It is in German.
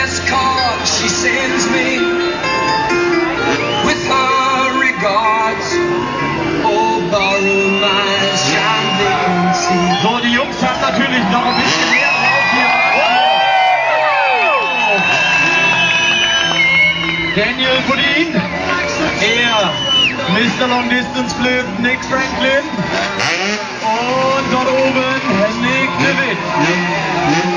last card she sends me with her regards. Oh, borrow my shining sea. So, die Jungs haben natürlich noch ein bisschen mehr drauf hier. Daniel Bodin, er, Mr. Long Distance Flip, Nick Franklin und dort oben Nick DeWitt.